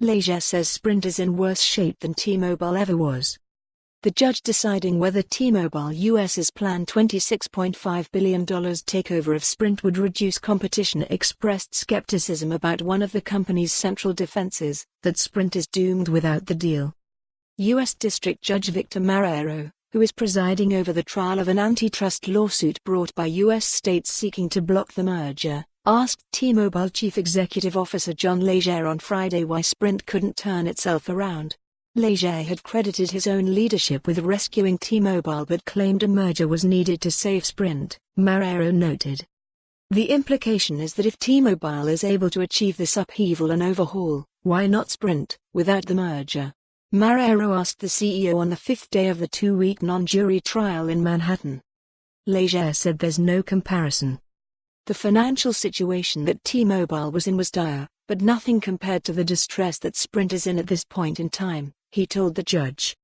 Legere says Sprint is in worse shape than T-Mobile ever was. The judge deciding whether T-Mobile US's planned $26.5 billion takeover of Sprint would reduce competition expressed skepticism about one of the company's central defenses, that Sprint is doomed without the deal. U.S. District Judge Victor Marrero, who is presiding over the trial of an antitrust lawsuit brought by U.S. states seeking to block the merger, asked T-Mobile Chief Executive Officer John Legere on Friday why Sprint couldn't turn itself around. Legere had credited his own leadership with rescuing T-Mobile but claimed a merger was needed to save Sprint, Marrero noted. The implication is that if T-Mobile is able to achieve this upheaval and overhaul, why not Sprint, without the merger? Marrero asked the CEO on the fifth day of the two-week non-jury trial in Manhattan. Legere said there's no comparison. The financial situation that T-Mobile was in was dire, but nothing compared to the distress that Sprint is in at this point in time, he told the judge.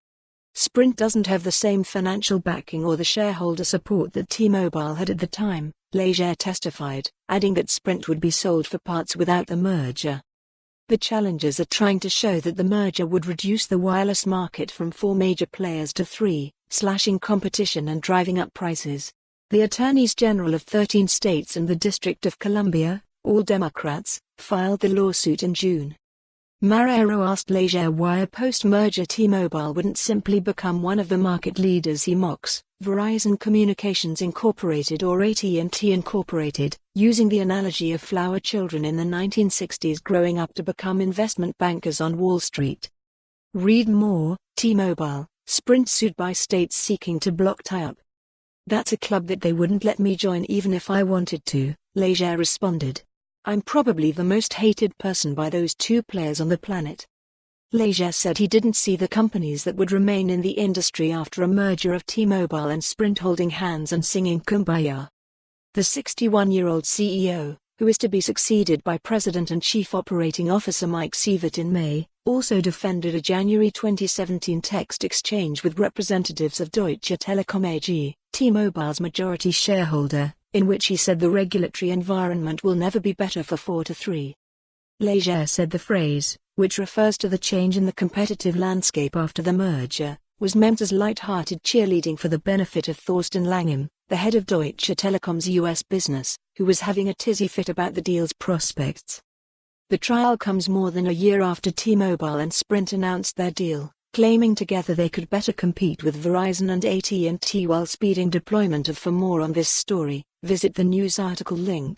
Sprint doesn't have the same financial backing or the shareholder support that T-Mobile had at the time, Legere testified, adding that Sprint would be sold for parts without the merger. The challengers are trying to show that the merger would reduce the wireless market from 4 major players to 3, slashing competition and driving up prices. The attorneys general of 13 states and the District of Columbia, all Democrats, filed the lawsuit in June. Marrero asked Legere why a post-merger T-Mobile wouldn't simply become one of the market leaders he mocks, Verizon Communications Incorporated or AT&T Incorporated, using the analogy of flower children in the 1960s growing up to become investment bankers on Wall Street. Read more, T-Mobile, Sprint sued by states seeking to block tie-up. That's a club that they wouldn't let me join even if I wanted to, Legere responded. I'm probably the most hated person by those two players on the planet. Legere said he didn't see the companies that would remain in the industry after a merger of T-Mobile and Sprint holding hands and singing Kumbaya. The 61-year-old CEO, who is to be succeeded by President and Chief Operating Officer Mike Sievert in May, also defended a January 2017 text exchange with representatives of Deutsche Telekom AG, T-Mobile's majority shareholder, in which he said the regulatory environment will never be better for 4 to 3. Legere said the phrase, which refers to the change in the competitive landscape after the merger, was meant as light-hearted cheerleading for the benefit of Thorsten Langem, the head of Deutsche Telekom's US business, who was having a tizzy fit about the deal's prospects. The trial comes more than a year after T-Mobile and Sprint announced their deal, claiming together they could better compete with Verizon and AT&T while speeding deployment of. For more on this story, visit the news article link.